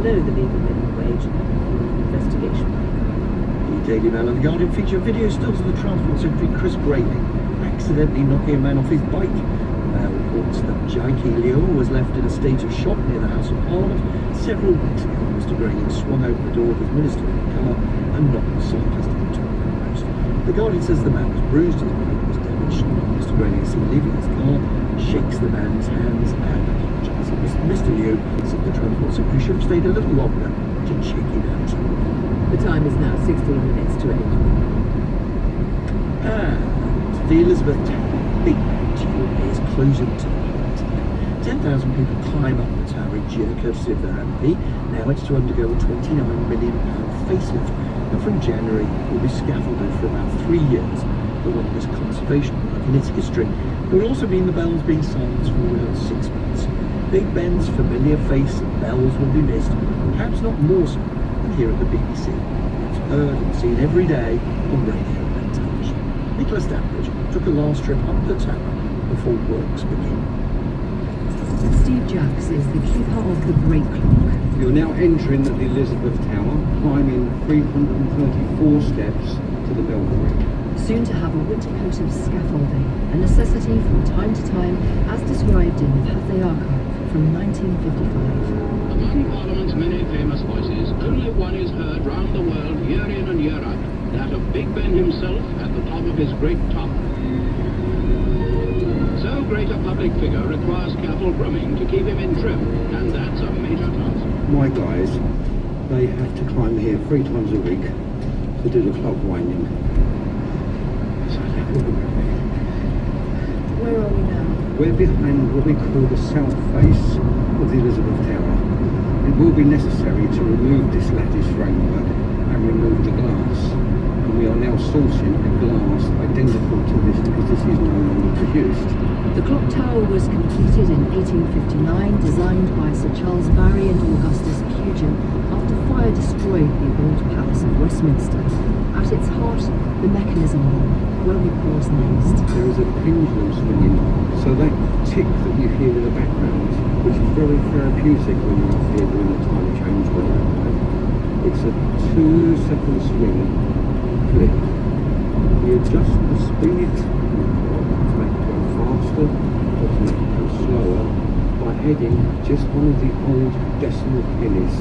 below the legal minimum wage for an investigation. The Daily Mail and The Guardian feature video stills of the Transport Secretary Chris Grayling accidentally knocking a man off his bike. Mail reports that Jackie Leo was left in a state of shock near the House of Parliament several weeks ago. Mr Grayling swung open the door of his ministerial car and knocked the cyclist into a post. The Guardian says the man was bruised, his bike was damaged. Mr Grayling is seen leaving his car, shakes the man's hands and apologises. Mr Leo said the Transport Secretary should have stayed a little longer to check it out. The time is now 16 minutes to 8. And the Elizabeth Tower Big Motorway is closing tonight. 10,000 people climb up the tower each year, courtesy of their MP. Now it's to undergo a £29 million facelift. And from January, it will be scaffolded for about 3 years, the longest conservation work in its history. It will also mean the bells being silenced for around 6 months. Big Ben's familiar face and bells will be missed, perhaps not more so than here at the BBC. It's heard and seen every day on radio and television. Nicola Stanbridge took a last trip up the tower before works begin. Steve Jacks is the keeper of the Great Clock. You're now entering the Elizabeth Tower, climbing 334 steps to the belfry. Soon to have a winter coat of scaffolding, a necessity from time to time, as described in the Pathé Archive from 1955. Among Parliament's many famous voices, only one is heard round the world year in and year out, that of Big Ben himself at the top of his great tower. So great a public figure requires careful grooming to keep him in trim, and that's a major task. My guys, they have to climb here 3 times a week to do the clock winding. Where are we now? We're behind what we call the south face of the Elizabeth Tower. It will be necessary to remove this lattice framework and remove the glass. And we are now sourcing a glass identical to this because this is no longer produced. The clock tower was completed in 1859, designed by Sir Charles Barry and Augustus Pugin after fire destroyed the old Palace of Westminster. At its heart, the mechanism room, where we pause next. There is a pendulum swinging, so that tick that you hear in the background, which is very therapeutic when you're up here doing the time change work, it's a 2-second swing click. We adjust the speed to make it go faster or to make it go slower by adding just one of the old decimal pennies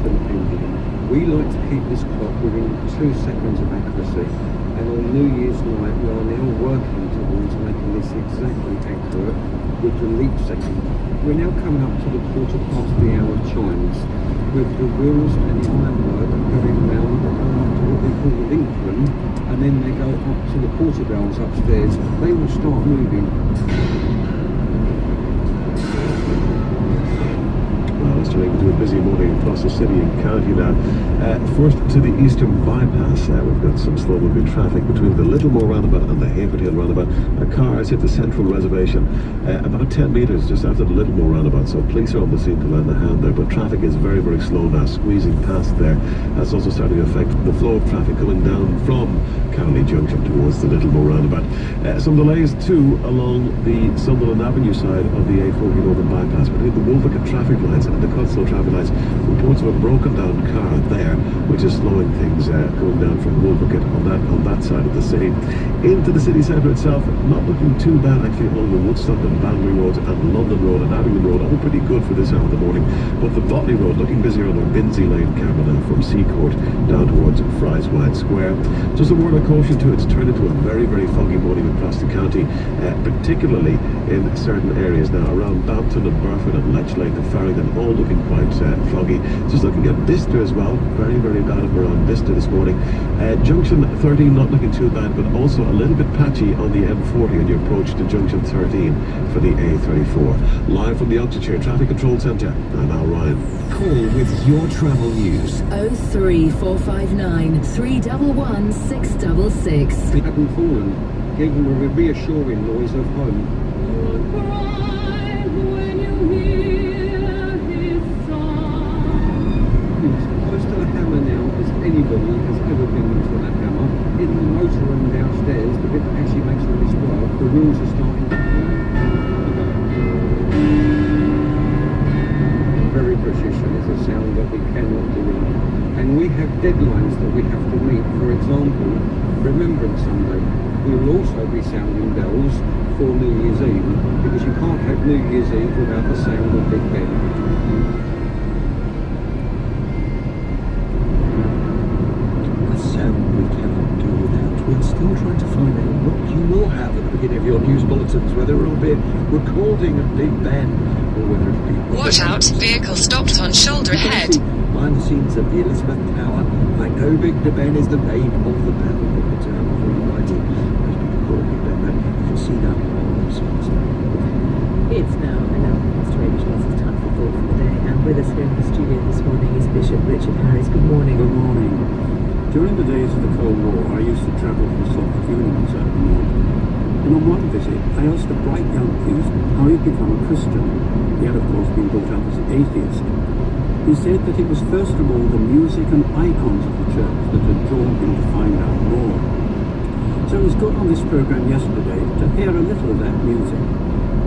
to the pendulum. We like to keep this clock within 2 seconds of accuracy, and on New Year's night we are now working towards making this exactly accurate with the leap second. We're now coming up to the 1/4 chimes, with the wheels and the ironwork going round and going up to what we call the link room, and then they go up to the quarter bells upstairs. They will start moving. It's turning into a busy morning across the city and county now. First to the eastern bypass, we've got some slow moving traffic between the Littlemore roundabout and the Hayford Hill roundabout. A car has hit the central reservation about 10 metres just after the Littlemore roundabout, so police are on the scene to lend a hand there, but traffic is very, very slow now, squeezing past there. That's also starting to affect the flow of traffic coming down from Cowley Junction towards the Littlemore roundabout. Some delays too along the Sunderland Avenue side of the A40 Northern bypass between the Wolverhampton traffic lights and the Cotswold traffic lights. Reports of a broken down car there, which is slowing things going down from Wolverhampton on that side of the city. Into the city centre itself, not looking too bad actually along the Woodstock and Banbury Road and London Road and Abingdon Road, all pretty good for this hour of the morning. But the Botley Road looking busier on the Binsey Lane camera now from Seacourt down towards Fry's Wide Square. Just a word of caution too, it's turned into a very, very foggy morning across the county, particularly in certain areas now around Bampton and Burford and Lechlade and Farringdon, all looking quite foggy. Just looking at Bicester as well, very, very bad up around Bicester this morning. Junction 13 not looking too bad, but also a little bit patchy on the M40 on your approach to Junction 13 for the A34. Live from the Oxfordshire Traffic Control Centre, I'm Al Ryan. Call with your travel news. 03459 311 666. They hadn't fallen, gave them a reassuring noise of home. Close to the hammer now as anybody has ever been to that hammer. In the motor room downstairs, the bit that actually makes all this work, the wheels are starting to very British, and it's a sound that we cannot delete. And we have deadlines that we have to meet. For example, Remembrance Sunday. We will also be sounding bells for New Year's Eve, because you can't have New Year's Eve without the sound of Big Ben. A sound we cannot do without. We're still trying to find out what you will have at the beginning of your news bulletins, whether it will be a recording of Big Ben or whether it will be... Watch out, vehicle stopped on shoulder ahead. Behind the scenes of the Elizabeth Tower, I know Big Ben is the name of the bell, but the term of writing, most people call it Big Ben, but you can see that on the website. It's now 11:08, which means it's time for thought for the day. And with us here in the studio this morning is Bishop Richard Harris. Good morning. Good morning. During the days of the Cold War, I used to travel from Southam CV47 and on one visit, I asked a bright young priest how he'd become a Christian. He had, of course, been brought up as an atheist. He said that it was first of all the music and icons of the church that had drawn him to find out more. So it was good on this programme yesterday to hear a little of that music.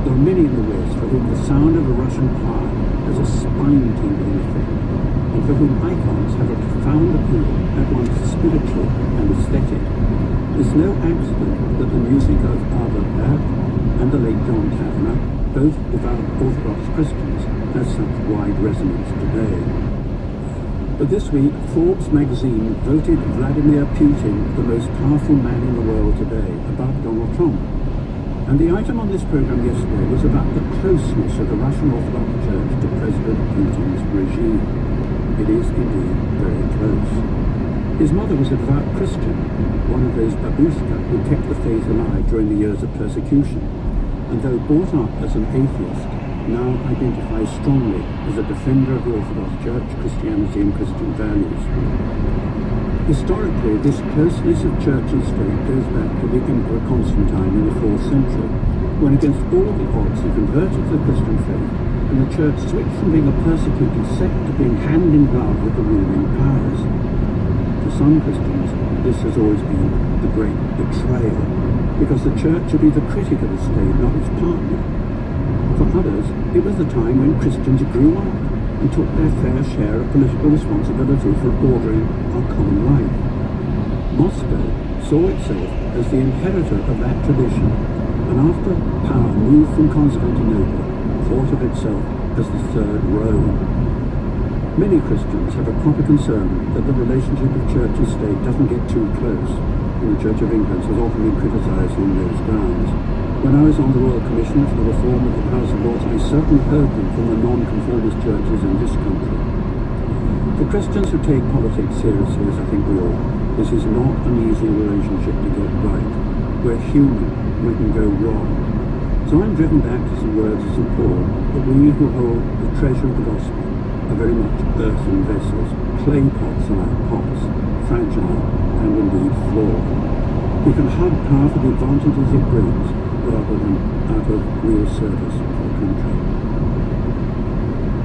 There are many in the West for whom the sound of a Russian choir has a spine-tingling effect, and for whom icons have a profound appeal at once spiritual and aesthetic. It's no accident that the music of Overthorpe and the late John Kavanagh, both devout Orthodox Christians, has such wide resonance today. But this week, Forbes magazine voted Vladimir Putin the most powerful man in the world today, above Donald Trump. And the item on this programme yesterday was about the closeness of the Russian Orthodox Church to President Putin's regime. It is indeed very close. His mother was a devout Christian, one of those babushka who kept the faith alive during the years of persecution, and though brought up as an atheist, now identifies strongly as a defender of the Orthodox Church, Christianity and Christian values. Historically, this closeness of church and state goes back to the Emperor Constantine in the 4th century, when against all the odds he converted to the Christian faith, and the church switched from being a persecuted sect to being hand in glove with the ruling powers. For some Christians, this has always been the great betrayal, because the church should be the critic of the state, not its partner. For others, it was the time when Christians grew up and took their fair share of political responsibility for ordering our common life. Moscow saw itself as the inheritor of that tradition, and after power moved from Constantinople, thought of itself as the Third Rome. Many Christians have a proper concern that the relationship of church and state doesn't get too close, and the Church of England has often been criticised on those grounds. When I was on the Royal Commission for the reform of the House of Lords, I certainly heard them from the non-conformist churches in this country. For Christians who take politics seriously, as I think we all, this is not an easy relationship to get right. We're human, we can go wrong. So I'm driven back to some words of St. Paul, that we who hold the treasure of the gospel are very much earthen vessels, clay pots are pots, fragile and indeed flawed. We can hug power for the advantages it brings, rather than out of real service for the country.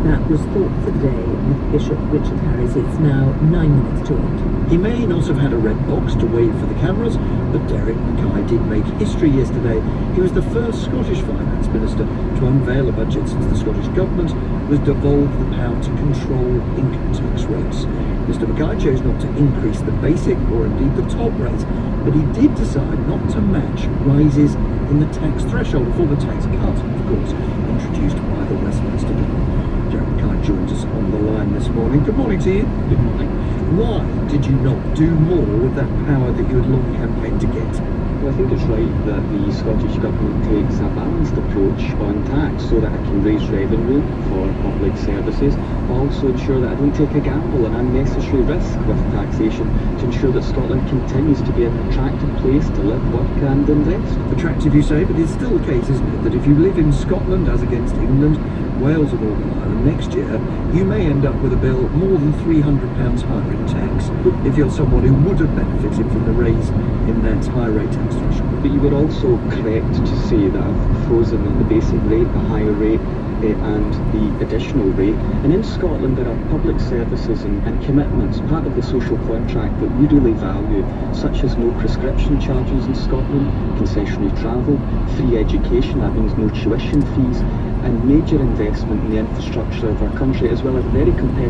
That was Thought for the Day with Bishop Richard Harris. It's now 9 minutes to 8. He may not have had a red box to wave for the cameras, but Derek Mackay did make history yesterday. He was the first Scottish Finance Minister to unveil a budget since the Scottish Government was devolved the power to control income tax rates. Mr Mackay chose not to increase the basic or indeed the top rate, but he did decide not to match rises in the tax threshold, a form of tax cut, of course, introduced by the Westminster Bill. Derek Mackay joins us on the line this morning. Good morning to you. Good morning. Why did you not do more with that power that you had long campaigned to get? Well, I think it's right that the Scottish Government takes a balanced approach on tax so that I can raise revenue for public services, but also ensure that I don't take a gamble and unnecessary risk with taxation to ensure that Scotland continues to be an attractive place to live, work and invest. Attractive, you say, but it's still the case, isn't it, that if you live in Scotland as against England, Wales and Northern Ireland next year, you may end up with a bill more than £300 higher in tax if you're someone who would have benefited from the raise in that high rate tax threshold. But you were also correct to say that I've frozen the basic rate, the higher rate and the additional rate. And in Scotland there are public services and commitments, part of the social contract that we really value, such as no prescription charges in Scotland, concessionary travel, free education, that means no tuition fees, and major investment in the infrastructure of our country, as well as very competitive